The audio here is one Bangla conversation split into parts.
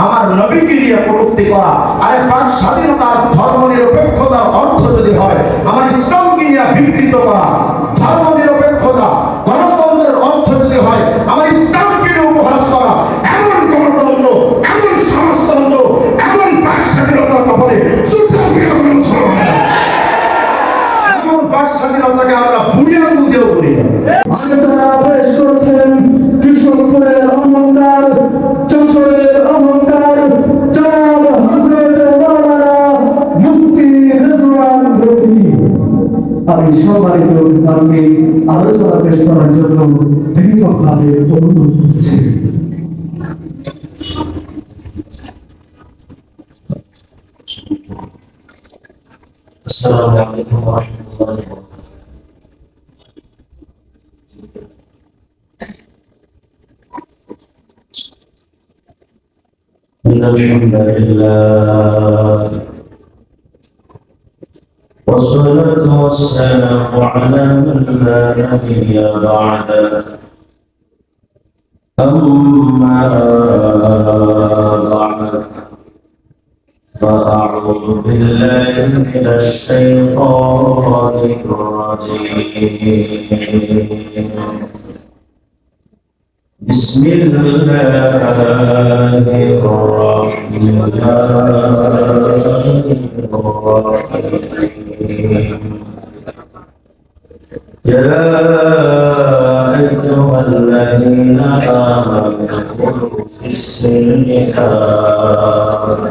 আমার নবীকে নিয়ে কটূক্তি করা। আরে বাক স্বাধীনতার ধর্ম নিরপেক্ষতার অর্থ যদি হয় আমার ইসলামকে নিয়ে বিকৃত করা, ধর্ম নিরপেক্ষতা গণতন্ত্রের অর্থ যদি হয় আমার ইসলামকে নিয়ে উপহাস করা, এমন গণতন্ত্র, এমন সমাজতন্ত্র, এমন বাক স্বাধীনতার কপালে এমন বাক স্বাধীনতাকে আমরা বুড়ি আঙুল দিয়েও করি না। আলোচনা পেশ করছেন কৃষকপুরের অহংকার, যশোরের অহংকার, জনাব হযরত মাওলানা মুফতি রিজওয়ান রফি। আমি সম্মানিত অতিথিকে আলোচনা পেশ করার জন্য বিনীতভাবে অনুরোধ করছি। السلام عليكم ورحمة الله وبركاته. إن الحمد لله والصلاة والسلام على من لا نبي بعده. أما بعد فأعوذ بالله من الشيطان الرجيم. بسم الله الرحمن الرحيم. يا أيها الذين آمنوا ادخلوا في السلم كافة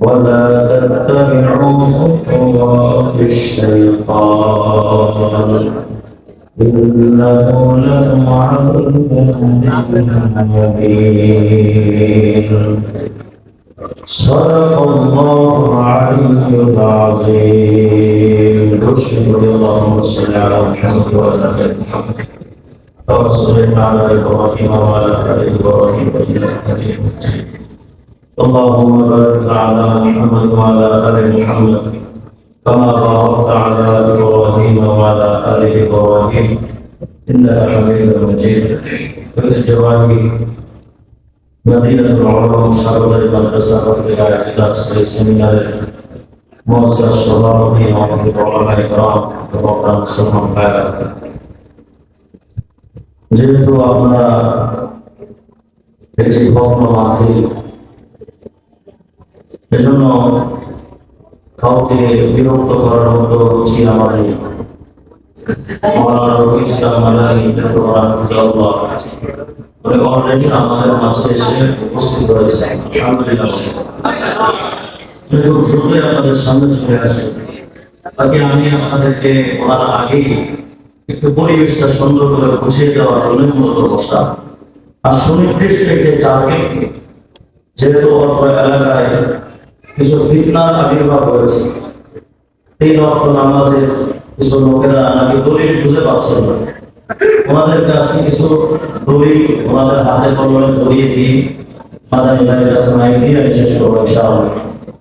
ولا تتبعوا خطوات الشيطان إنه لكم عدو مبين. صدق الله العلي العظيم. بشر اللهم صل على محمد وعلى آل محمد كما صليت على إبراهيم وعلى آل إبراهيم إنك حميد مجيد. اللهم بارك على محمد وعلى آل محمد كما باركت على إبراهيم وعلى آل إبراهيم إنك حميد مجيد. بالجواب مدينة العلماء مشاركة المدرسة والولاية إلى السمينار مؤسسة الشباب ومعرفة العلماء الكرام ومقام السلام عليكم. যেহেতু আমরা একটি ভগ্ন মাহফিল, এজন্য কাউকে বিরক্ত করার মতো রুচি আমার নেই। মাওলানা রফি ইসলাম মাদানী রাহিমাহুল্লাহ অলরেডি আমাদের মাঝে এসে উপস্থিত হয়েছে। আলহামদুলিল্লাহ, খুব দ্রুতই আপনাদের সামনে চলে আসে। তাকে আমি আপনাদেরকে বলার আগেই একটু পরিবেশটা সুন্দর করে বুঝিয়ে দেওয়ার জন্য মূলত বসা। আর সুনির্দিষ্ট একটি টার্গেট, যেহেতু অল্প এলাকায় কিছু ফিতনার আবির্ভাব হয়েছে, এই রক্ত নামাজের কিছু লোকেরা নাকি দলিল খুঁজে পাচ্ছেন না, ওনাদের কাছে কিছু দলিল ওনাদের হাতে কলমে ধরিয়ে দিয়ে মাদানী ভাইয়ের কাছে মাইক দিয়ে শেষ করবো ইনশাআল্লাহ।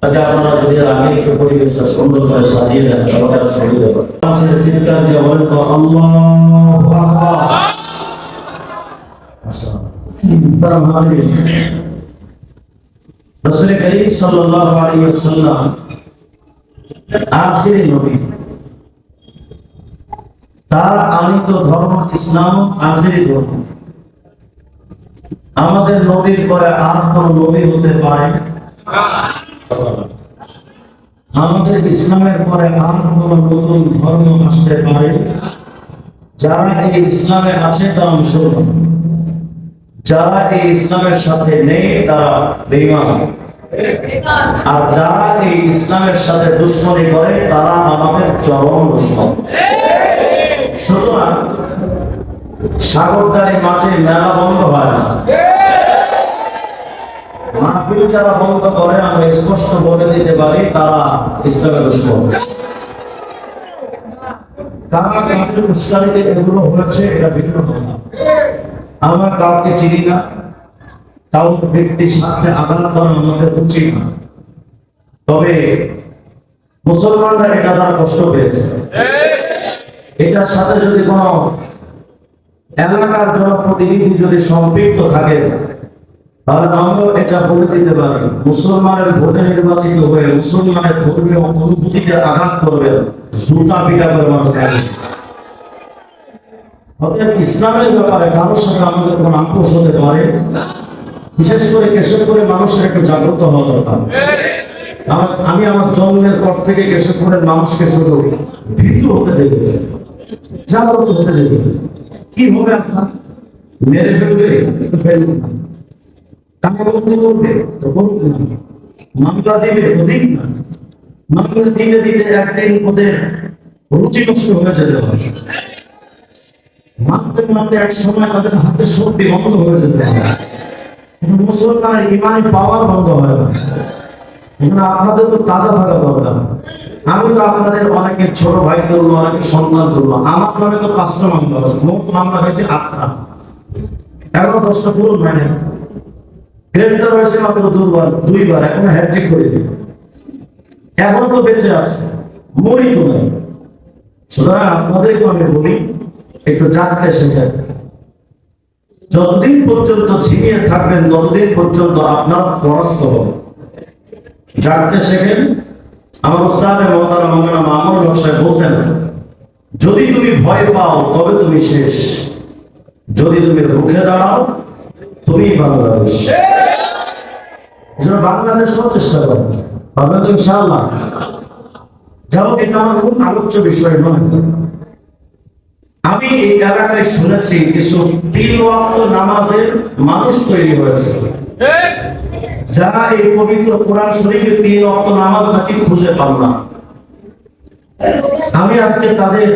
তাকে আপনারা যদি আগে একটু পরিবেশটা সুন্দর করে সাজিয়ে দেন সবার সুবিধা হবে। চিৎকার দিয়ে বলেন তো আল্লাহু আকবার। রাসূল করিম সাল্লাল্লাহু আলাইহি ওয়াসাল্লাম আখিরি নবী, তার আনিত ধর্ম ইসলাম আখিরি ধর্ম। আমাদের নবীর পরে আর কোন নবী হতে পারে না। আমাদের ইসলামের পরে আর কোন নতুন ধর্ম আসতে পারে? যারা এই ইসলামে আছে তারা মুসলমান, যারা এই ইসলামের সাথে নেই তারা বেঈমান, আর যারা এই ইসলামের সাথে দুশমনি করে তারা আমাদের চরম দুশমন। সুতরাং সাগরদারি মাঠে মেলা বন্ধ হয় না, মাহফিল যারা বন্ধ করে আমরা স্পষ্ট বলে দিতে পারি তারা ইসলামের দুশমন। কারা কাদের উস্কানিতে এগুলো হয়েছে এটা ভিন্ন কথা। আমরা কাউকে চিনি না, কাউকে ব্যক্তির সাথে আঘাত করা আমাদের উচিত না। তবে মুসলমানরা এটা দ্বারা কষ্ট পেয়েছে। এটার সাথে যদি কোনো এলাকার জনপ্রতিনিধি যদি সম্পৃক্ত থাকে তাহলে আমরা এটা বলে দিতে পারি, মুসলমানের ভোটে নির্বাচিত হয়ে মুসলমানের ধর্মীয় অনুভূতিতে আঘাত করবে, জুতা পিটা করে মানুষ খাবে। অতএব ইসলামের ব্যাপারে কারোর সাথে আমাদের কোনো আপোষ হতে পারে, বিশেষ করে কেশবপুরে মানুষের একটু জাগ্রত হওয়া দরকার। আমি আমার জন্মের পর থেকে কেশবপুরের মানুষকে শুধু ভীতু হতে দেখেছি, জাগ্রত হতে দেখেছি। কি হবে আপনার? মেরে ফেলবে, ফেলবে না। টাকাবন্দি করবে তো করুক না, মামলা দিবে তো দিক না। মামলা দিতে দিতে একদিন ওদের রুচি নষ্ট হয়ে যেতে পারে, মারতে মারতে এক সময় তাদের হাতে শক্তি বন্ধ হয়ে যেতে পারে, মুসলমানের ইমানি পাওয়ার বন্ধ হয় না। এখানে আপনাদের তো তাজা থাকা দরকার। আমি তো আপনাদের অনেকে ছোট ভাই করবো, অনেকে সন্তান করবো। আমার নামে তো 5টা মামলা আছে, মোট মামলা হয়েছে 8টা, 11-10টা পুরো হয় না। গ্রেফতার হয়েছে মাত্র 2বার, এখনো হ্যাট্রিক করে দিল, এখনো তো বেঁচে আছে, মরি তো নাই। সুতরাং আপনাদেরকে আমি বলি, একটু জাগতে শেখেন। যতদিন পর্যন্ত ঝিমিয়ে থাকবেন ততদিন পর্যন্ত আপনার পরাস্ত হবে। জাগতে শেখেন। আমার উস্তাদ মোহতারাম মাওলানা মামুনুল হক সাহেব বলতেন, যদি তুমি ভয় পাও তবে তুমি শেষ, যদি তুমি রুখে দাঁড়াও তুমি বাংলাদেশ। বাংলাদেশ হওয়ার চেষ্টা করো, পারবেন তো ইনশাআল্লাহ। যাও, এটা আমার খুব আলোচ্য বিষয় নয়। আমি এই এলাকায় শুনেছি কিছু 3 ওয়াক্ত নামাজের মানুষ তৈরি হয়েছে, যারা এই পবিত্র কোরআন শরীফে 3 ওয়াক্ত নামাজ নাকি খুঁজে পান না। আমি আজকে তাদের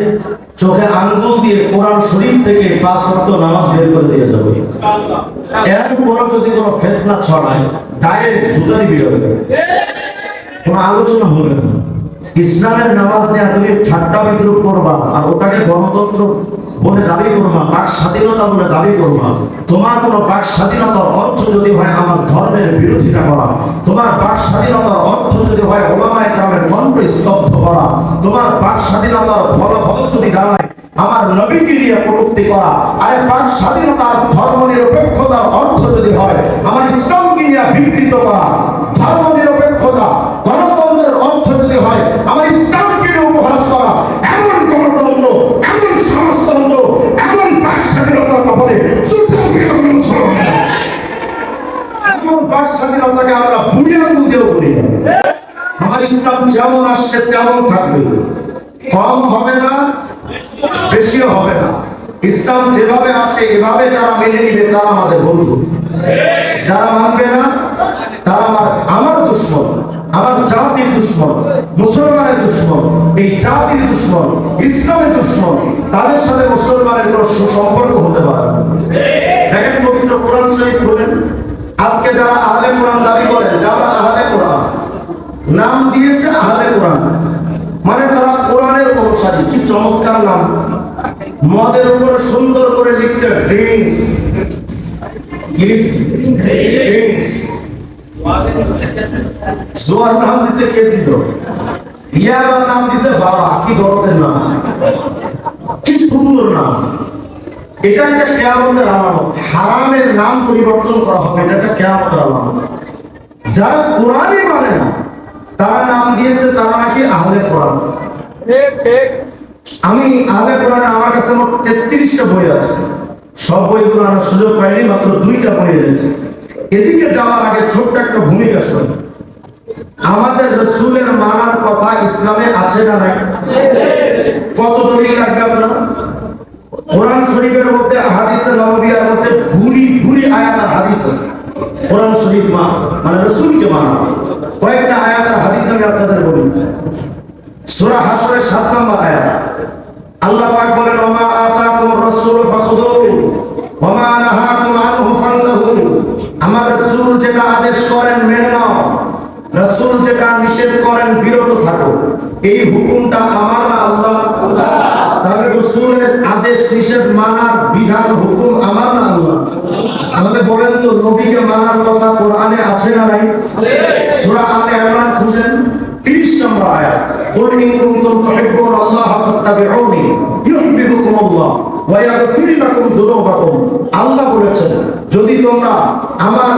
চোখে আঙ্গুল দিয়ে কোরআন শরীফ থেকে 5 ওয়াক্ত নামাজ বের করে দিয়ে যাবো। এরপর যদি কোনো ফিতনা ছড়ায়, ডাইরেক্ট জুতারি বের হবে, কোনো আলোচনা হবে না। ইসলামের নামাজ নিয়ে তুমি ঠাট্টা বিদ্রুপ করবা আর ওটাকে গণতন্ত্র বলে দাবি করবা, বাক স্বাধীনতা বলে দাবি করবা। তোমার কোনো বাক স্বাধীনতার অর্থ যদি হয় আমার ধর্মের বিরোধিতা করা, তোমার বাক স্বাধীনতার অর্থ যদি হয় ওলামায়ে কেরামের কণ্ঠ স্তব্ধ করা, তোমার বাক স্বাধীনতার ফলাফল যদি দাঁড়ায় আমার নবীকে নিয়ে কটূক্তি করা, আরে বাক স্বাধীনতার ধর্ম নিরপেক্ষতার অর্থ যদি হয় আমার ইসলামকে নিয়ে বিকৃত করা, ধর্ম নিরপেক্ষতা গণতন্ত্রের অর্থ যদি হয় আমার ইসলামকে নিয়ে উপহাস করা, এমন গণতন্ত্র, এমন সমাজতন্ত্র, এমন বাক স্বাধীনতার কপালে এমন বাক স্বাধীনতাকে আমরা বুড়ি আঙুল দিয়েও করি না। আমার ইসলাম যেমন আসছে তেমন থাকবে, কম হবে না, বেশিও হবে না। ইসলাম যেভাবে আছে এভাবে যারা মেনে নিবে তারা আমাদের বন্ধু, যারা মানবে না তারা আমার দুশ্মন, আমার জাতির দুশ্মন, মুসলমানের দুশ্মন, এই জাতির দুশ্মন, ইসলামের দুশ্মন। তাদের সাথে মুসলমানের কোনো সুসম্পর্ক হতে পারে না। দেখেন পবিত্র কোরআন শরীফ খুলেন, আজকে যারা আহলে কোরআন দাবি করেন, যারা আহলে কোরআন নাম দিয়েছে আহলে কোরআন, মানে তারা কোরআনের অনুসারী। কি চমৎকার নাম! মদের উপরে সুন্দর করে লিখছে ড্রিঙ্কস, কি লিখছে? ড্রিঙ্কস। জোয়ার নাম দিছে কেজিল, ইয়াবার নাম দিছে বাবা। কি দরদের নাম, কি সুন্দর নাম! এটা একটা কিয়ামতের আলামত। হারামের নাম পরিবর্তন করা হবে, এটা একটা কিয়ামতের আলামত। যারা কোরআনই মানে না তারা নাম দিয়েছে তারা নাকি আহলে কোরআন। আমি আহলে কোরআনে আমার কাছে মোট 33টা বই আছে, সব বইগুলো আনার সুযোগ পাইনি, মাত্র 2টা বই এনেছি। এদিকে যাওয়ার আগে ছোট্ট একটা ভূমিকা শুনি। আমাদের রাসূলের মানার কথা ইসলামে আছে না নাই? কত দলিল লাগবে আপনার? কোরআন শরীফের মধ্যে হাদিসে নববিয়ার মধ্যে ভুরি ভুরি আয়াত আর হাদিস আছে। কোরআন শরীফ মানে রাসূলকে মানা। কয়েকটা আয়াত আর হাদিস আমি আপনাদের বলি। সূরা হাশরের 7 নম্বর আয়াত, আল্লাহ পাক বলেন, ওমা আতাকুমুর রাসূল ফাখুযুহু ওয়া মা নাহাকুম আনহু ফান্তাহু। আমার রাসূল যেটা আদেশ করেন মেনে নাও, রাসূল যেটা নিষেধ করেন বিরত থাকো। এই হুকুমটা আমার না আল্লাহ? তাহলে রাসূলের আদেশ নিষেধ মানার বিধান হুকুম আমার না আল্লাহ? তাহলে বলেন তো নবীকে মানার কথা কোরআনে আছে না নাই? সূরা আলে ইমরান খুঁজেন, 30 নম্বর আয়াত, কুল ইন কুনতুম তুহিব্বুনাল্লাহ ফাত্তাবিউনি ইউহিব্বুকুমুল্লাহ ওয়া ইয়াগফির লাকুম যুনুবাকুম। আল্লাহ বলেছেন যদি তোমরা আমার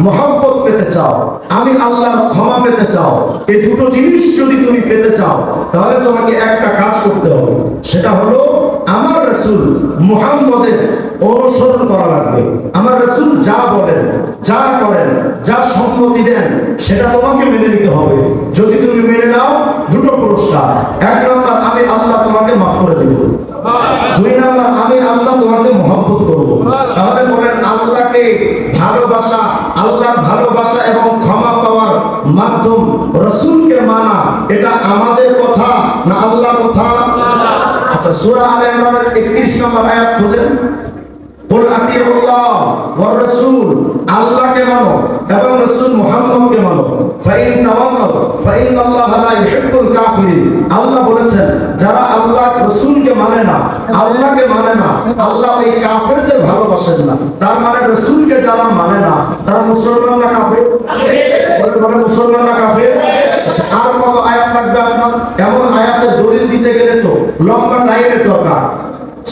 মহব্বত পেতে চাও, আমি আল্লাহর ক্ষমা পেতে চাও, এই দুটো জিনিস যদি তুমি পেতে চাও, তাহলে তোমাকে একটা কাজ করতে হবে। সেটা হলো আমার রাসূল মুহাম্মদের অনুসরণ করা লাগবে। আমার রাসূল যা বলেন, যা করেন, যা সম্মতি দেন, সেটা তোমাকে মেনে নিতে হবে। যদি তুমি মেনে নাও, দুটো পুরস্কার। এক নম্বর, আমি আল্লাহ তোমাকে মাফ করে দেব। দুই নম্বর, আমি আল্লাহ তোমাকে মহব্বত করব। তাহলে বলেন, আল্লাহকে ভালোবাসা, আল্লাহর ভালোবাসা এবং ক্ষমা পাওয়ার মাধ্যম রাসূলকে মানা, এটা আমাদের কথা না আল্লাহর কথা? আচ্ছা, সূরা আলে ইমরানের 31 নম্বর আয়াত খুঁজেন। কুল আতিউল্লাহ ওয়ার রাসূল, আল্লাহকে মানো এবং রাসূল মুহাম্মদকে মানো। ফাইন তাওয়াল্লাউ ফাইনাল্লাহা লা ইউহিব্বুল কাফিরিন। আল্লাহ বলেছেন, যারা আল্লাহ রাসূলকে মানে না, আল্লাহকে মানে না, আল্লাহ ওই কাফেরদের ভালোবাসেন না। তার মানে রাসূলকে যারা মানে না, তারা মুসলমান না কাফের? বলে মুসলমান না কাফের? আচ্ছা, আর কত আয়াত লাগবে আপনার? এমন আয়াতের দলিল দিতে গেলে তো লম্বা টাইমের দরকার।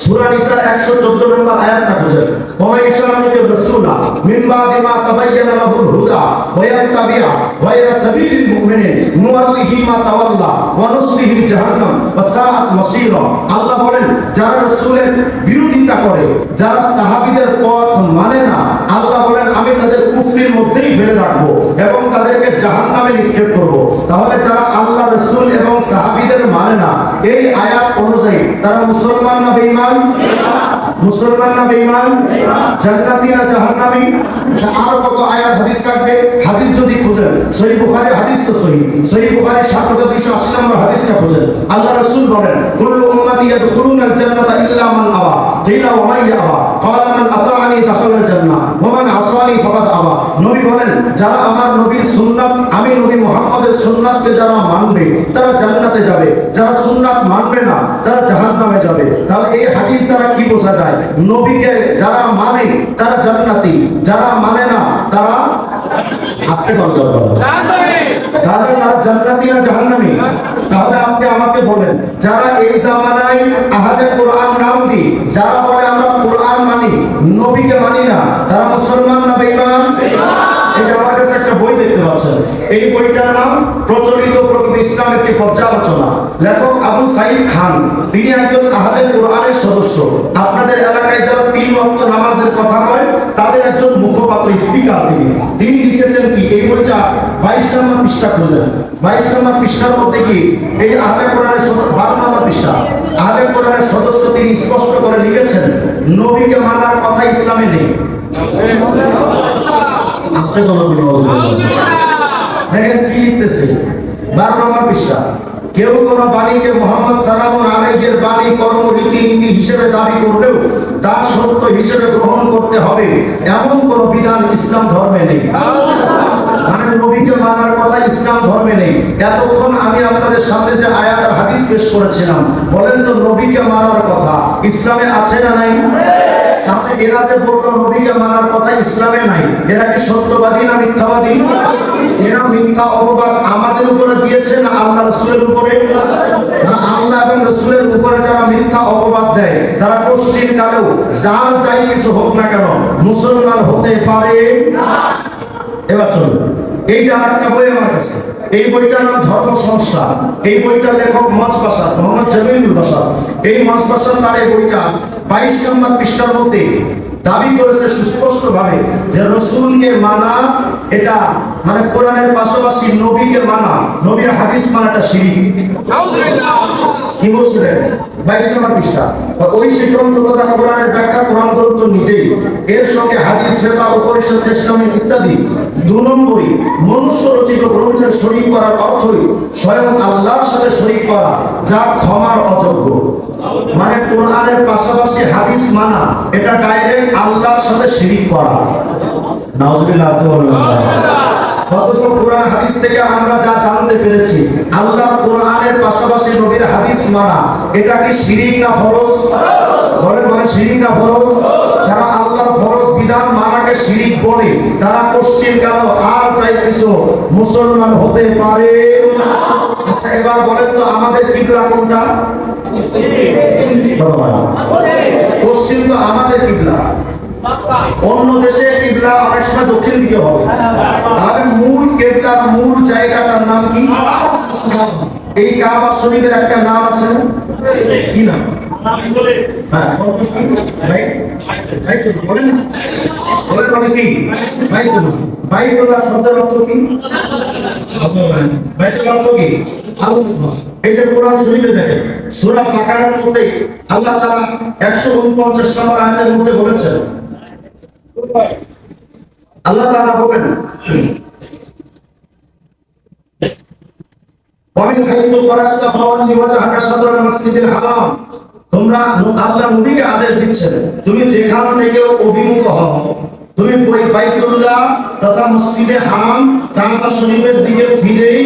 সূরা নিসার 114 নম্বর আয়াতটা খুঁজেন। ওয়া ইশারাতির রাসূলা মিন বাদি মা তাবায়্যানা লাহুল হুদা ওয়া ইয়াত্তাবি'a গায়রা সাবিলিল মুমিনিন নুওয়াল্লিহি মা তাওয়াল্লা ওয়া নুসলিহি জাহান্নাম ওয়া সাআত মাসীরা। আল্লাহ বলেন, যারা রাসূলের বিরোধিতা করে, যারা সাহাবীদের পথ মানে না, আল্লাহ বলেন আমি তাদের কুফরির মধ্যেই ফেলে রাখবো এবং তাদেরকে জাহান্নামে নিক্ষেপ করব। তাহলে যারা আল্লাহ, রাসূল এবং সাহাবীদের মানে না, এই আয়াত অনুযায়ী তারা মুসলমান না বেঈমান? মুসলমান না বেঈমান? জান্নাতি না জাহান্নামী? আচ্ছা, আর কত আয়াত হাদিস কাটবে? হাদিস যদি খুঁজেন, সহিহ বুখারী হাদিস তো সহিহ বুখারী 7280 নম্বর হাদিসটা খুঁজেন। আল্লাহ রাসূল বলেন, কুল্লু উম্মতি ইয়াদখুলুনাল জান্নাতা ইল্লা মান আবা। কিলা ওয়া মান ইয়াবা? ক্বালা মান আতাআনি দাখালাল জান্নাহ ওয়া মান আসানি ফাকাদ আবা। নবী বলেন, যারা আমার নবীর সুন্নাত, আমি নবী মুহাম্মদের সুন্নাতকে যারা মানবে, তারা জান্নাতে যাবে। যারা সুন্নাত মানবে না, তারা জাহান্নামে যাবে। তাহলে এই হাদিস দ্বারা কি বোঝা যায়? নবীকে যারা মানে তারা জান্নাতি, যারা মানে না তারা আজকে কল করবেন তাহলে তারা জান্নাতি না জাহান্নামী? তাহলে আপনি আমাকে বলেন, যারা এই জামানায় আহলে কোরআন নাম দি, যারা বলে আমরা কোরআন মানি, নবীকে মানি না, তারা মুসলমান না বেঈমান? এই যে আমার কাছে একটা বই দেখতে পাচ্ছেন, এই বইটার নাম প্রচলিত প্রকৃত ইসলাম একটি পর্যালোচনা। লেখক আবু সাইদ খান, তিনি একজন আহলে কোরআনের সদস্য। আপনাদের এলাকায় যারা 3 ওয়াক্ত নামাজের কথা কয়, তাদের একজন মুখপাত্র, স্পিকার তিনি লিখেছেন কি, এই বইটা 22 নম্বর পৃষ্ঠা খুঁজেন। 22 নম্বর পৃষ্ঠার মধ্যে কি এই আহলে কোরআনের 12 নম্বর পৃষ্ঠা, আহলে কোরআনের সদস্য তিনি স্পষ্ট করে লিখেছেন, নবীকে মানার কথা ইসলামে নেই। আস্তে কথা বলুন। দেখেন কি লিখতেছে 12 নম্বর পৃষ্ঠা। কেউ কোন বাণীকে মুহাম্মদ সাল্লাল্লাহু আলাইহি এর বাণী, কর্ম, রীতি নীতি হিসেবে দাবি করলেও তা সত্য হিসেবে গ্রহণ করতে হবে, এমন কোন বিধান ইসলাম ধর্মে নেই। মানে নবীকে মানার কথা ইসলাম ধর্মে নেই। এতক্ষণ আমি আপনাদের সামনে যে আয়াত আর হাদিস পেশ করেছিলাম, বলেন তো নবীকে মানার কথা ইসলামে আছে না নাই? তাহলে এরা যে বললো নবীকে মানার কথা ইসলামে নাই, এরা কি সত্যবাদী না মিথ্যাবাদী? এরা মিথ্যা অপবাদ আমাদের উপরে দিয়েছে না আল্লাহ রাসূলের উপরে? আল্লাহ এবং রাসূলের উপরে যারা মিথ্যা অপবাদ দেয়, তারা পশ্চিম কালেও যার যাই কিছু হোক না কেন মুসলমান হতে পারে না। এবার চলুন, এই যে আরেকটা বই আমার কাছে, এই বইটার নাম ধর্ম সংস্কার। এই বইটার লেখক মজবাসার, মোহাম্মদ জামিলুল বাশার। এই মজবাসার তার এই বইটা 22 নম্বর পৃষ্ঠার মধ্যে দাবি করেছে সুস্পষ্ট ভাবে যে রাসূলকে মানা, এটা মানে কোরআনের পাশাপাশি নবীকে মানা, নবীর হাদিস মানাটা শিরক। কি বলছিলেন 22 নম্বর পৃষ্ঠা? ওই সিদ্ধান্ত কথা কোরআনের ব্যাখ্যা কোরআন গ্রন্থ নিজেই, এর সঙ্গে হাদিস, ফিকহ, উপনিষদ, টেস্টামেন্ট ইত্যাদি 2 নম্বরই মনুষ্য রচিত গ্রন্থের শরীক করার অর্থই স্বয়ং আল্লাহর সাথে শরীক করা, যা ক্ষমার অযোগ্য। মানে কোরআনের পাশাপাশি হাদিস মানা, এটা ডাইরেক্ট আল্লাহর সাথে শিরক করা। নাউজুবিল্লাহ। অথচ কোরআন হাদিস থেকে আমরা যা জানতে পেরেছি, আল্লাহর কোরআনের পাশাপাশি নবীর হাদিস মানা, এটা কি শিরক না ফরজ? বলেন বলেন, শিরক না ফরজ? যারা আল্লাহর ফরজ বিধান মানাকে শিরক বলে, তারা পশ্চিম কাল আর চাই কিছু মুসলমান হতে পারে না। আচ্ছা, এবার বলেন তো আমাদের কিবলা কোনটা? পশ্চিম তো আমাদের কিবলা। অন্য দেশে কিবলা অনেক সময় দক্ষিণ দিকে হবে, তাহলে মূল কিবলার মূল জায়গাটার নাম কি? কাবা। এই কাবা শরীফের একটা নাম আছে না? কি নাম? হ্যাঁ, ভাই ভাই বলেন না, বলেন কি? বাইতুল্লাহ। বাইতুল্লাহ শব্দের অর্থ কি? বাইতুল্লাহ অর্থ কি? আল্লাহ। এই যে কোরআন শরীফে দেখেন সূরা বাকারার মধ্যে আল্লাহ তাআলা 149 নম্বর আয়াতের মধ্যে বলেছেন, আল্লাহ তাআলা বলেন, ওয়ামিন হাইতু ফারাসতা ফাওয়াল্লি ওয়াজহাকা শাতরাল মাসজিদিল হারাম। তোমরা আল্লাহ নবীকে আদেশ দিচ্ছেন তুমি যেখান থেকে অভিমুখ হও তুমি বাইতুল্লাহ তথা মসজিদে হারাম কাবা শরীফের দিকে ফিরেই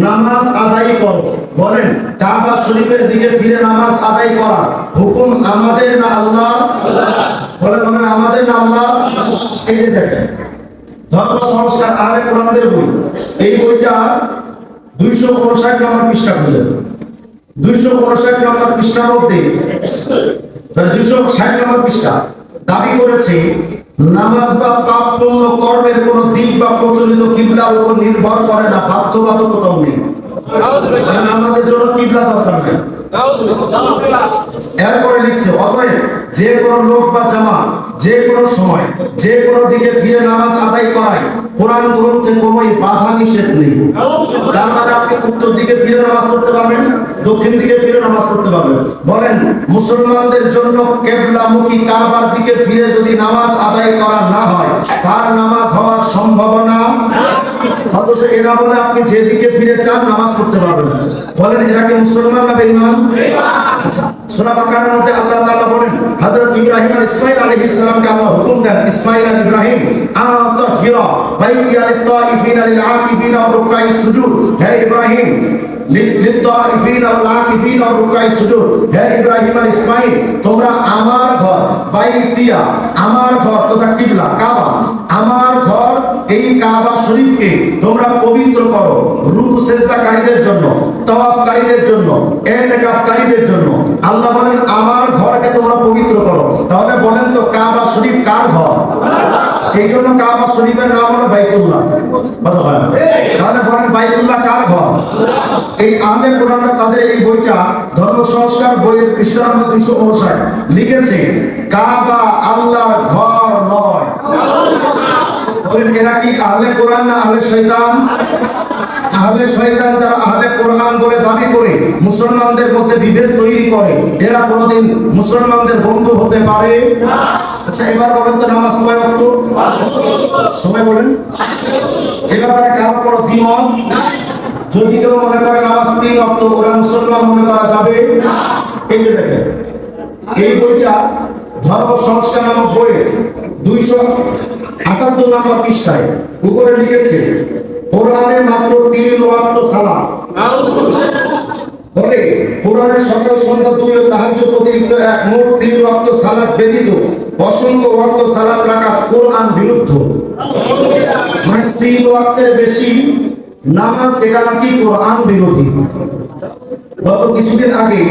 নামাজ আদায় করো। বলেন, কাবা শরীফের দিকে ফিরে নামাজ আদায় করা হুকুম আমাদের না আল্লাহ? বলেন আমাদের না আল্লাহ? এই যে দেখেন ধর্ম সংস্কার আহলে কোরআনদের বই, এই বইটা 259 নম্বর পৃষ্ঠা খুঁজে, 259 নম্বর পৃষ্ঠার মধ্যে 260 নম্বর পৃষ্ঠা দাবি করেছে নামাজ বা পাপ পূর্ণ কর্মের কোন দিক বা প্রচলিত কিবলার উপর নির্ভর করে না, বাধ্যবাধকতাও নেই। মানে নামাজের জন্য কিবলা দরকার নেই। এরপরে লিখছে, অতএব যে কোনো লোক বা জামাত যে কোনো সময় যে কোনো দিকে ফিরে নামাজ আদায় করায় কোরআন গ্রন্থে কোনো বাধা নিষেধ নেই। তার মানে আপনি উত্তর দিকে ফিরে নামাজ পড়তে পারবেন, দক্ষিণ দিকে ফিরে নামাজ পড়তে পারবেন। বলেন, মুসলমানদের জন্য কিবলামুখী কাবার দিকে ফিরে যদি নামাজ আদায় করা না হয় তার নামাজ হওয়ার সম্ভাবনা, অথচ এরা বলে আপনি যেদিকে ফিরে চান নামাজ পড়তে পারবেন। বলেন, এরা কি মুসলমান না বেঈমান? আচ্ছা, সূরা বাকারার মধ্যে আল্লাহ তাআলা বলেন, হযরত ইব্রাহিম আর ইসমাঈল আলাইহিস সালামকে আল্লাহ হুকুম দেন, ইসমাঈল আর ইব্রাহিম আতাহিরা বাইতিয়া লিত-তাইফিনা লিল-আকিফিনা ওয়া রুকআইস সুজুদ। হে ইব্রাহিম, লিত-তাইফিনা ওয়াল-আকিফিনা ওয়া রুকআইস সুজুদ, হে ইব্রাহিম আর ইসমাঈল তোমরা আমার ঘর বাইতিয়া, আমার ঘর তথা কিবলা কাবা, আমার ঘর এই কাবা শরীফকে তোমরা পবিত্র করো রুকু সিজদাকারীদের জন্য, তাওয়াফকারীদের জন্য, ইতিকাফকারীদের জন্য। আল্লাহ বলেন আমার ঘরকে তোমরা পবিত্র করো। তাহলে বলেন তো কাবা শরীফ কার ঘর? এই জন্য কাবা শরীফের নাম হলো বাইতুল্লাহ। কথা বলেন, তাহলে বলেন বাইতুল্লাহ কার ঘর? এই আহলে কোরআন তাদের এই বইটা ধর্ম সংস্কার বইয়ের পৃষ্ঠা নম্বর 259 লিখেছে কাবা আল্লাহর ঘর নয়। বলেন, এরা কি আহলে কোরআন না আহলে শয়তান? আহলে শয়তান যারা আহলে কোরআন বলে দাবি করে মুসলমানদের মধ্যে বিভেদ তৈরি করে, এরা কোনোদিন মুসলমানদের বন্ধু হতে পারে না। আচ্ছা, এবার বলেন তো নামাজ কয় ওয়াক্ত? সময় বলেন। এ ব্যাপারে কারো কোনো দ্বিমত? যদি কেউ মনে করে নামাজ 3 ওয়াক্ত, ওরা মুসলমান মনে করা যাবে না। এই যে দেখেন এই বইটা ধর্ম সংস্কার নামক বইয়ে 278 নম্বর পৃষ্ঠায় উপরে লিখেছে কোরআনে মাত্র 3 ওয়াক্ত সালাত। বলে কোরআনে সকাল সন্ধ্যা 2 ও তাহাজ্জুদ অতিরিক্ত এক মোট 3 ওয়াক্ত সালাত ব্যতীত অসংখ্য ওয়াক্ত সালাত রাখা কোরআন বিরুদ্ধ। মানে 3 ওয়াক্তের বেশি নামাজ এটা নাকি কোরআন বিরোধী। গত কিছুদিন আগে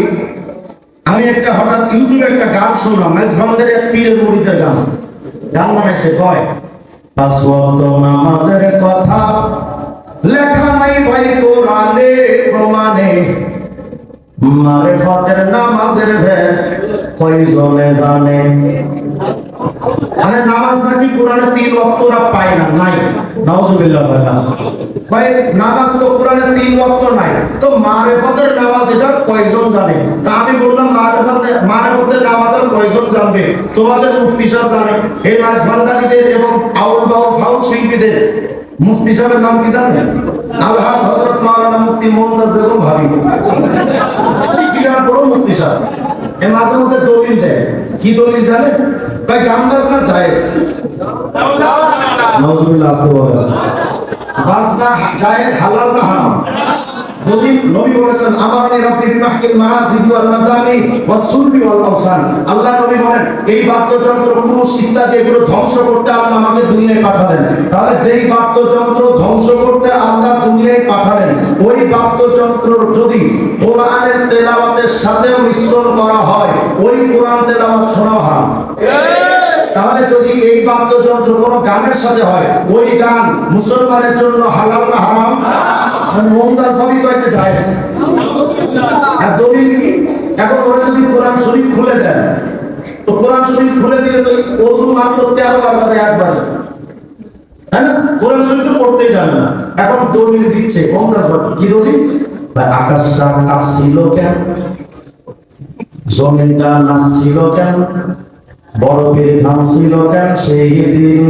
আমি একটা হঠাৎ ইউটিউবে একটা গান শুনলাম, মেজবান্ডের এক পীরের মুরিদের গান বানাইছে, কয় 5 ওয়াক্ত নামাজের কথা লেখা নাই ভাই কোরআনে প্রমাণে, মারিফাতের নামাজের ভেদ কয়জনে জানে। মানে নামাজ নাকি কোরআনে 3 ওয়াক্তরা পায় না, নাই। নাউজুবিল্লাহ। ভাই নামাজ তো কোরআনে 3 ওয়াক্ত নাই, তো মারিফাতের নামাজ এটা কয়জন জানে? তা আমি বললাম মারিফাতের নামাজ আর কয়জন জানবে? তোমাদের মুফতি সাহেব জানে। এই মাস ভান্ডারীদের এবং আউল বাউল ফাউল শিল্পীদের মুফতি সাহেবের নাম কি জানেন? আলহাজ হযরত মাওলানা মুফতি মুমতাজ বেগম ভাবি। বিরাট বড় মুফতি সাহেব। এই মাঝে মধ্যে দলিল দেয়। কি দলিল জানেন? ভাই গান বাজনা জায়েজ। নাউজুবিল্লাহ। আসতে বলেন বাজনা জায়েজ, হালাল না হারাম? নবী বলেছেন আমানি রাব্বি বিমাহকিল মাআসিদি ওয়াল মাজামি ওয়াস সুলবি ওয়াল আওসান। আল্লাহ নবী বলেন এই বাদ্যযন্ত্র পুরুষ ইত্যাদি এগুলো ধ্বংস করতে আল্লাহ আমাকে দুনিয়ায় পাঠালেন। তাহলে যেই বাদ্যযন্ত্র ধ্বংস করতে আল্লাহ দুনিয়ায় পাঠালেন, ওই বাদ্যযন্ত্র যদি কোরআনের তেলাওয়াতের সাথে মিশ্রণ করা হয় ওই কোরআন তেলাওয়াত শোনা হয়। তাহলে যদি এই বাদ্যযন্ত্র কোনো গানের সাথে হয়, ওই গান মুসলমানের জন্য হালাল না হারাম? আর মুমতাজ ভাবি কইতে জায়েজ। আর দলিল কি? এখন ওরা যদি কোরআন শরীফ খুলে দেন, তো কোরআন শরীফ খুলে দিলে তো ওযু মাত্র 13 বার যাবে একবার, তাই না? কোরআন শরীফ তো পড়তেই জানে না। এখন দলিল দিচ্ছে মুমতাজ ভাবি, কি দলিল? ভাই আকাশটা কাঁপছিল কেন, জমিনটা নাচছিল কেন, বরফের ঘাম ছিল কেন, সেই দিন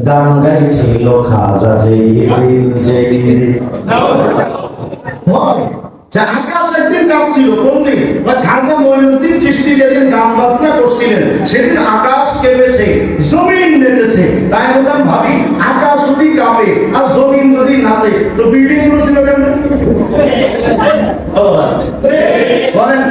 গান গাইছিল খাজা যেই দিন সেই দিন। যে আকাশ একদিন কাঁপছিল, কোন দিন? খাজা মঈনুদ্দিন চিশতি যেদিন গান বাজনা করছিলেন সেদিন আকাশ কেঁপেছে, জমিন নেচেছে। তাই বললাম ভাবি, আকাশ যদি কাঁপে আর জমিন যদি নাচে, তো বিল্ডিং গুলো ছিল কেন? বলেন,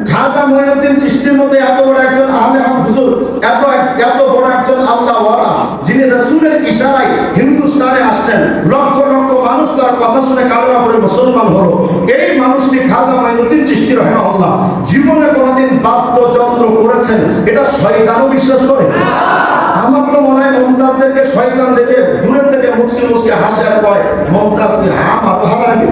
খাজা মঈনুদ্দিন চিশতির মতো এত বড় একজন আলেম হুজুর, এত বড় একজন আল্লাহওয়ালা, যিনি রাসূলের ইশারায় হিন্দুস্তানে আসলেন, লক্ষ লক্ষ মানুষ তার কথা শুনে কালেমা পড়ে মুসলমান হলো। এই মানুষটি খাজা মঈনুদ্দিন চিশতি রাহিমাহুল্লাহ জীবনে কোনদিন বাদ্যযন্ত্র করেছেন এটা শয়তানও বিশ্বাস করে? আমার তো মনে হয় মুমতাজদেরকে শয়তান দেখে দূরের থেকে মুচকি মুচকি হাসে আর কয়, মুমতাজ তুই হারাবি।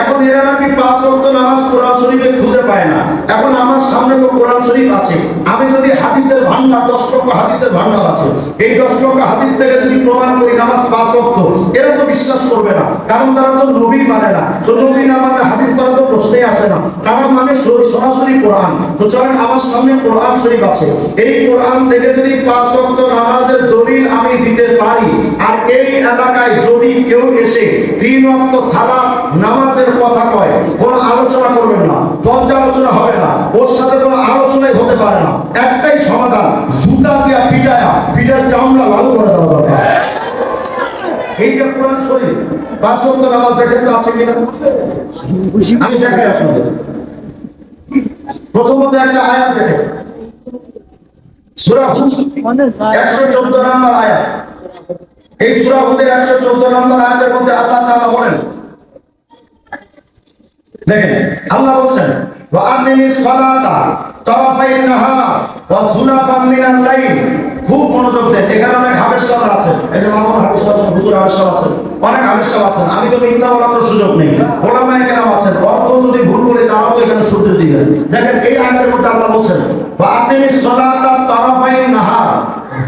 এখন এরা নাকি 5 ওয়াক্ত নামাজ কোরআন শরীফে খুঁজে পায় না। এখন আমার সামনে তো কোরআন শরীফ আছে, আমি যদি হাদিসের ভান্ডার 10 লক্ষ হাদিসের ভান্ডার আছে, এই 10 লক্ষ হাদিস থেকে যদি প্রমাণ করি নামাজ 5 ওয়াক্ত, এরা তো বিশ্বাস করবে না, কারণ তারা তো নবী মানে না। তো নবী না মানে হাদিস পড়া তো প্রশ্নই আসে না, তারা মানে সরাসরি কোরআন। তো চলেন, আমার সামনে কোরআন শরীফ আছে, এই কোরআন থেকে যদি 5 ওয়াক্ত নামাজের দলিল আমি দিতে পারি, আর এই এলাকায় যদি কেউ এসে 3 ওয়াক্ত সালাত নামাজের কথা কয়, কোনো আলোচনা করবেন না, পর্যালোচনা হবে না, ওর সাথে কোনো আলোচনাই হতে পারে না। একটাই সমাধান, জুতা দিয়া পিঠার চামড়া লাল করে দেওয়া দরকার। এই যে কোরআন শরীফ 5 ওয়াক্ত নামাজ দেখেন তো আছে কিনা? আমি দেখাই আপনাদের। প্রথমত একটা আয়াত দেখেন, সূরা হুদ 114 নম্বর আয়াত। এই সূরা হুদের 114 নম্বর আয়াতের মধ্যে আল্লাহ তাআলা বলেন, দেখেন আল্লাহ বলেন, ওয়া আকিমিস সালাতা তারাফাইন নাহার ওয়া যুলাফাম মিনাল লাইল। খুব মনোযোগ দেন, এখানে অনেক হাফেজ সাহেব আছেন, এই যে মামুন হাফেজ সাহেব, হুজুর হাফেজ সাহেব আছেন, অনেক হাফেজ সাহেব আছেন। আমি তো মিথ্যা বলার তো সুযোগ নেই, ওলামায়ে কেরাম আছেন, অর্থ যদি ভুল বলি তারাও তো এখানে শুনতে দিবেন। দেখেন এই আয়াতের মধ্যে আল্লাহ বলেন, ওয়া আকিমিস সালাতা তারাফাইন নাহার,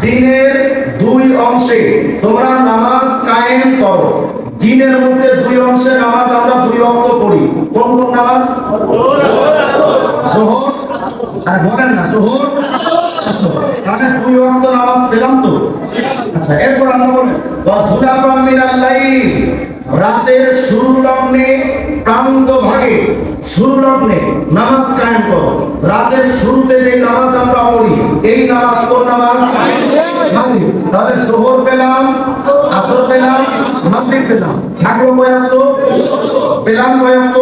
দিনের 2 অংশে তোমরা নামাজ কায়েম করো। দিনের মধ্যে 2 অংশে নামাজ আমরা 2 ওয়াক্ত পড়ি। কোন কোন নামাজ? যোহর, আর বলেন না যোহর আসর। তাহলে 2 ওয়াক্ত নামাজ পেলাম তো। আচ্ছা, এরপর আল্লাহ বলেন, ওয়া যুলাফাম মিনাল লাইল, রাতের শুরু লগ্নে, প্রান্ত ভাগে, শুরু লগ্নে নামাজ কায়েম করো। রাতের শুরুতে যে নামাজ আমরা পড়ি, এই নামাজ কোন নামাজ? মাগরিব। তাহলে যোহর পেলাম, আসর পেলাম, মাগরিব পেলাম, থাকলো কয় ওয়াক্ত? পেলাম কয় ওয়াক্ত?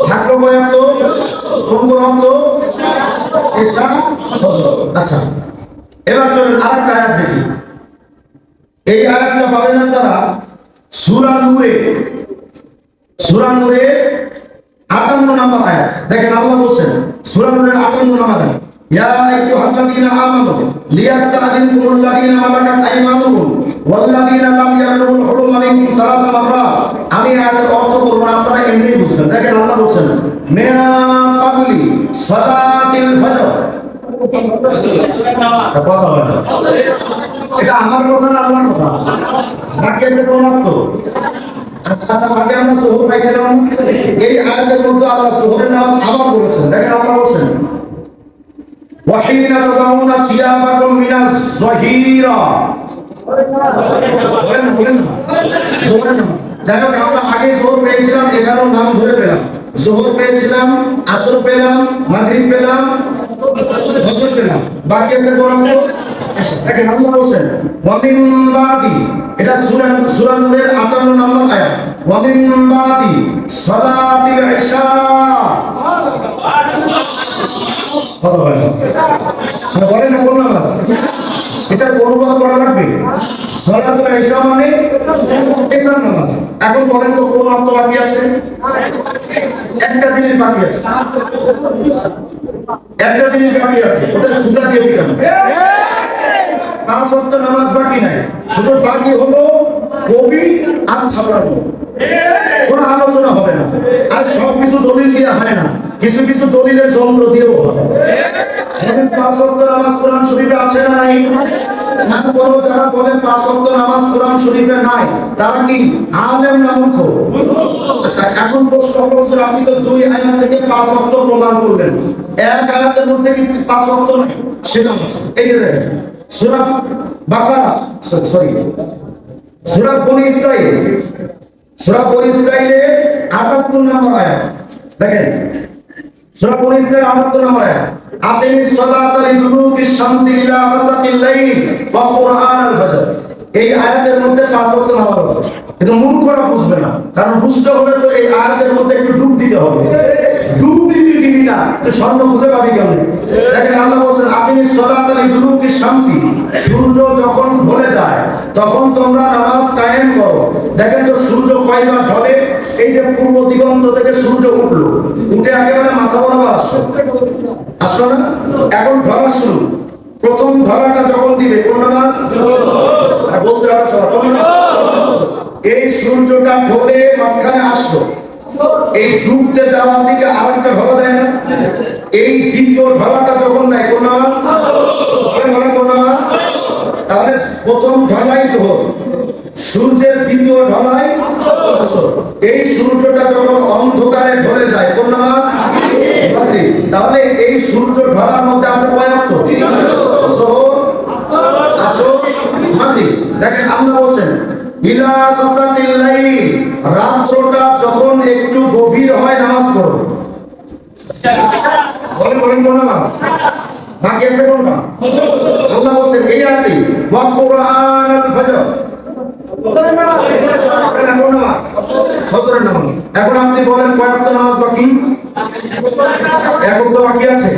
থাকলো কয় ওয়াক্ত? কোন কোন ওয়াক্ত? এশা, ফজর। আচ্ছা, এবার চলুন আরেকটা আয়াত দেখি। এই আয়াতটা পাবেন আপনারা সূরা নূরে 58 নম্বর আয়াত। দেখেন আল্লাহ বলেন সূরা নূরের 58 নম্বর আয়াত, ইয়া আইয়ুহাল্লাযীনা আমানু লিয়াস্তাযিনকুমুল্লাযীনা মালাকাত আইমানুকুম ওয়াল্লাযীনা লাম ইয়াবলুগুল হুলুম মিনকুম সালাসা মাররাত। আমি আয়াতের অর্থ করব না, আপনারা এমনি বুঝবেন। দেখেন আল্লাহ বলেন, মিনা ক্বাবলি সালাতিল ফজর। কথা হয় না, এটা আমার কথা না আল্লাহর কথা। বাকি আছে কোন অর্থ? আচ্ছা, আগে আমরা যোহর পাইছিলাম, এই আয়াতের মধ্যে আল্লাহ যোহরের নামাজ আবার বলেছেন। দেখেন আল্লাহ বলেন, ওয়া হিনা তাদাউনা সিয়াবাকুম মিনাজ যাহিরা। বলেন না যোহরের নামাজ। যাই হোক, আমরা আগে যোহর পেয়েছিলাম, এখানেও নাম ধরে পেলাম। যোহর পেয়েছিলাম, আসর পেলাম, মাগরিব পেলাম, ফজর পেলাম, বাকি আছে কোন অর্থ? দেখেন আল্লাহ বলেন, ওয়া মিন বাদি, এটা সূরা নূরের 58 নম্বর আয়াত, ওয়া মিন বাদি সালাতিল ইশা। কথা বলেন না, বলেন না কোন নামাজ? এটা অনুবাদ করা লাগবে। সালাতুল ইশা মানে ইশার নামাজ। এখন বলেন তো কোন অর্থ বাকি আছে? একটা জিনিস বাকি আছে। একটা জিনিস বাকি আছে, ওদের সুতা দিয়ে পিটানো। 5 ওয়াক্ত নামাজ বাকি নাই, শুধু বাকি হলো কবি আর থাপড়ানো, কোনো আলোচনা হবে না। আর সবকিছু দলিল দিয়ে হয় না, কিছু কিছু দলিলের যন্ত্র দিয়েও হয়। এখন 5 ওয়াক্ত নামাজ কোরআন শরীফে আছে না নাই? তারপরও যারা বলে 5 ওয়াক্ত নামাজ কোরআন শরীফে নাই, তারা কি আলেম না মূর্খ? আচ্ছা, এখন প্রশ্ন হলো, হুজুর আপনি তো 2 আয়াত থেকে 5 ওয়াক্ত প্রমাণ করলেন, এক আয়াতের মধ্যে কি 5 ওয়াক্ত নাই? সেটা আছে। এই যে দেখেন সূরা বাকারা, সরি সূরা বনী ইসরাইল, সূরা বনী ইসরাইলে 78 নম্বর আয়াত দেখেন, সূরা বনী ইসরাইল 78 নম্বর আয়াত, আকিমিস সালাতা লিদুলুকিশ শামসি ইলা গাসাকিল লাইল ওয়া কুরআনাল ফাজর। এই আয়াতের মধ্যে 5 ওয়াক্ত নামাজ আছে, কিন্তু মূর্খরা বুঝবে না, কারণ বুঝতে হলে তো এই আয়াতের মধ্যে একটু ডুব দিতে হবে। ডুব দিতে দিবি না তো স্বর্ণ খুঁজে পাবি কেমন? দেখেন আল্লাহ বলেন আকিমিস সালাতা লিদুলুকিশ শামসি, সূর্য যখন ঢলে যায় তখন তোমরা নামাজ কায়েম করো। দেখেন তো সূর্য কয়বার ঢলে? এই যে পূর্ব দিগন্ত থেকে সূর্য উঠলো, উঠে একেবারে মাথা বরাবর আসলো না? এখন ঢলা শুরু, প্রথম ঢলাটা যখন দিবে কোন নামাজ? আর বলতে হবে সবার কোন নামাজ? এই সূর্যটা ঢলে মাঝখানে আসলো, এই ডুবতে যাওয়ার দিকে আরেকটা ঢলা দেয় না? এই দ্বিতীয় ঢলাটা যখন দেয় কোন নামাজ? বলেন কোন নামাজ? তাহলে প্রথম ঢলাই যোহর, সূর্যের দ্বিতীয় ঢলাই আসর। এই সূর্যটা যখন অন্ধকারে ঢলে যায় কোন নামাজ? মাগরিব। তাহলে এই সূর্য ঢলার মধ্যে আছে কয় ওয়াক্ত? যোহর, আসর, মাগরিব। দেখেন আল্লাহ বলেন ইলা গাসাকিল লাইল, রাত্রটা যখন একটু গভীর হয় নামাজ পড়ো। বলেন কোন নামাজ? বাকি আছে কোনটা? আল্লাহ বলেন এই আয়াতে ওয়া কুরআনাল ফাজর, ফজরের নামাজ। এখন আপনি বলেন কয় ওয়াক্ত নামাজ বাকি? এক ওয়াক্ত বাকি আছে।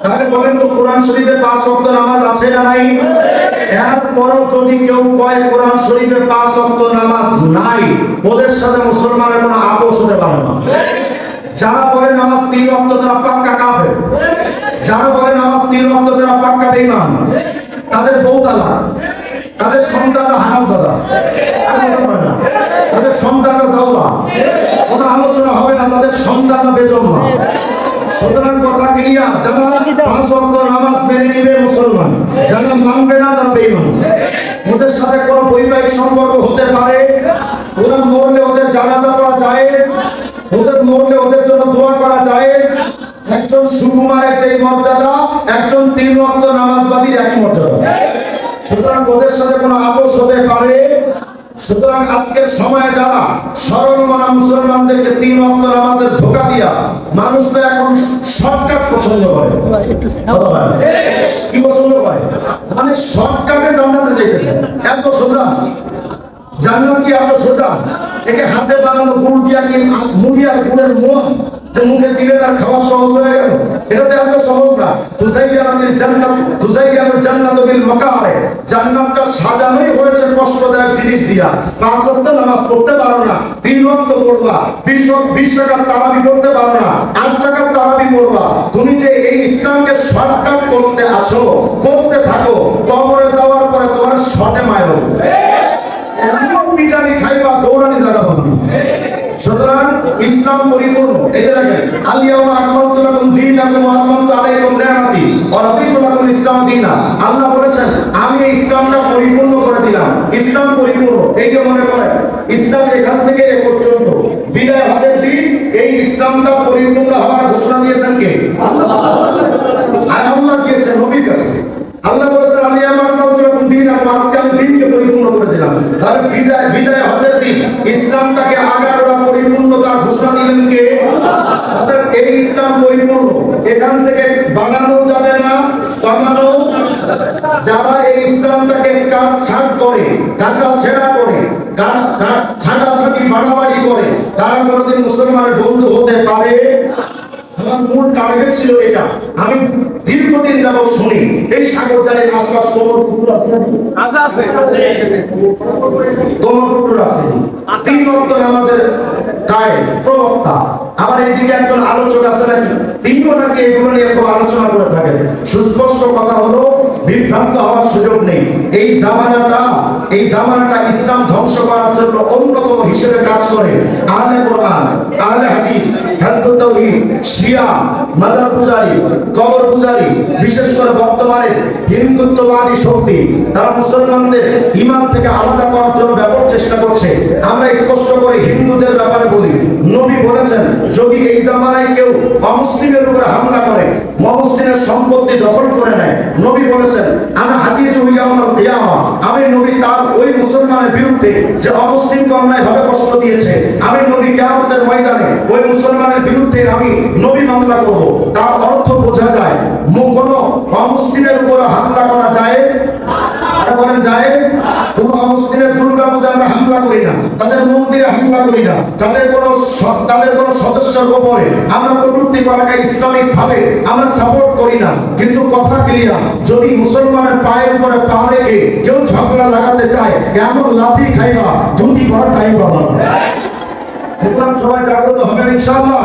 তাহলে বলেন তো কোরআন শরীফে 5 ওয়াক্ত নামাজ আছে না নাই? এরপরও যদি কেউ কয় কোরআন শরীফে 5 ওয়াক্ত নামাজ নাই, ওদের সাথে মুসলমানের কোনো আপোষ হতে পারে না। যারা বলে নামাজ 3 ওয়াক্ত তারা পাক্কা কাফের, যারা বলে নামাজ 3 ওয়াক্ত তারা পাক্কা বেঈমান, তাদের বউ তালাক, তাদের সন্তানরা হারামজাদা, তাদের সন্তানরা জাওলা, কোনো আলোচনা হবে না, তাদের সন্তানরা বেজন্মা। সুতরাং কথা ক্লিয়ার, যারা 5 ওয়াক্ত নামাজ মেনে নিবে মুসলমান, যারা মানবে না তারা বেঈমান। ওদের সাথে কোনো বৈবাহিক সম্পর্ক হতে পারে, ওরা মরলে ওদের জানাজা পড়া জায়েজ, ওদের মরলে ওদের জন্য দোয়া করা জায়েজ। একজন সুকুমারের যে মর্যাদা, একজন 3 ওয়াক্ত নামাজবাদীর একই মর্যাদা। সুতরাং ওদের সাথে কোনো আপোষ হতে পারে। সুতরাং আজকের সময়ে যারা সরল মনা মুসলমানদেরকে 3 ওয়াক্ত নামাজের ধোঁকা দিয়া, মানুষ তো এখন শর্টকাট পছন্দ করে। কি পছন্দ করে? মানে শর্টকাটে জান্নাতে যাইতেছে। এত সোজা জান্নাত কি এত সোজা? একে হাতে বানানো গুড় দিয়া কি মুড়ি আর গুড়ের মোয়া যে মুখে দিলে তার খাওয়া সহজ হয়ে গেল? এটা তো এত সহজ না। তুজাইয়ানাতিল জান্নাত, তুজাইয়ানুল জান্নাতু বিল মাকারে, জান্নাতটা সাজানোই হয়েছে কষ্টদায়ক জিনিস দিয়া। 5 ওয়াক্ত নামাজ পড়তে পারো না, 3 ওয়াক্ত পড়বা, 20 টাকার তারাবি পড়তে পারো না, 8 টাকার তারাবি পড়বা। তুমি যে এই ইসলামকে শর্টকাট করতে আসো, করতে থাকো, কবরে যাওয়ার পরে তোমার শর্টে মায়ের এমন পিটানি খাইবা, দৌড়ানি জায়গা পাবে। সুতরাং ইসলাম পরিপূর্ণ। এই যে দেখেন আল-ইয়াওমা আকমালতু লাকুম দীনাকুম ওয়া আতমামতু আলাইকুম নি'মাতি ওয়া রাদিতু লাকুম ইসলাম দীনা। আল্লাহ বলেছেন আমি এই ইসলামটা পরিপূর্ণ করে দিলাম। ইসলাম পরিপূর্ণ। এই যে মনে করেন ইসলাম এখান থেকে এ পর্যন্ত বিদায় হজের দিন এই ইসলামটা পরিপূর্ণ হওয়ার ঘোষণা দিয়েছেন কে? আল্লাহ। আর আল্লাহ দিয়েছেন নবীর কাছে। আল্লাহ বলেছেন আল-ইয়াওমা আকমালতু লাকুম দীনাকুম, আজকে আমি দ্বীনকে পরিপূর্ণ করে দিলাম। তাহলে বিদায় হজের দিন ইসলামটাকে আগাগোড়া পরিপূর্ণতার ঘোষণা দিলেন কে? অর্থাৎ এই ইসলাম পরিপূর্ণ। এখান থেকে বানানো যাবে না, কমানো। যারা এই ইসলামটাকে কাটছাঁট করে, কাটাছেঁড়া করে, ছাঁটাছাঁটি বাড়াবাড়ি করে, তারা কোনোদিন মুসলমানের বন্ধু হতে পারে। আমার মূল টার্গেট ছিল এটা। আমি দীর্ঘদিন যাবত শুনি এই সাগরদারের আশপাশ কোমর পুকুর আছে, কোমর পুকুর আছে, 3 ওয়াক্ত নামাজের গায়ে প্রবক্তা, আবার এদিকে একজন আলোচক আছে নাকি, তিনিও নাকি এগুলো নিয়ে খুব আলোচনা করে থাকেন। সুস্পষ্ট কথা হলো, বিভ্রান্ত হওয়ার সুযোগ নেই। এই জামানাটা ইসলাম ধ্বংস করার জন্য অন্যতম হিসেবে কাজ করে আহলে কোরআন, আহলে হাদিস, হিজবুত তাওহীদ, শিয়া, মাজার পূজারী, কবর পূজারী, বিশেষ করে বর্তমানে হিন্দুত্ববাদী শক্তি। তারা মুসলমানদের ঈমান থেকে আলাদা করার জন্য ব্যাপক চেষ্টা করছে। আমরা স্পষ্ট করে হিন্দুদের ব্যাপারে বলি, নবী বলেছেন যদি এই জামানায় কেউ অমুসলিমের উপরে হামলা করে, অমুসলিমের সম্পত্তি দখল করে নেয়, নবী বলেছেন আমি হাজিজু ইয়াউমাল কিয়ামা, আমি নবী তার ওই মুসলমানের বিরুদ্ধে যে অমুসলিমকে অন্যায়ভাবে কষ্ট দিয়েছে, আমি নবী কিয়ামতের ময়দানে ওই মুসলমানের বিরুদ্ধে আমি নবী মামলা করব। তার অর্থ বোঝা যায় কোন অমুসলিমের উপর হামলা করা জায়েজ? আর বলেন জায়েজ? কোন অমুসলিমের দুর্গা পূজা আমরা হামলা করি না, তাদের মন্দিরে হামলা করি না, তাদের কোন সদস্যের উপরে আমরা কটূক্তি করাকে ইসলামিক ভাবে আমরা সাপোর্ট করি না। কিন্তু কথা ক্লিয়ার, যদি মুসলমানের পায়ের উপরে পা রেখে কেউ ঝগড়া লাগাতে চায়, এমন লাথি খাইবা ধুতি করা টাইম পাবা। সুতরাং সবাই জাগ্রত হবেন ইনশাআল্লাহ।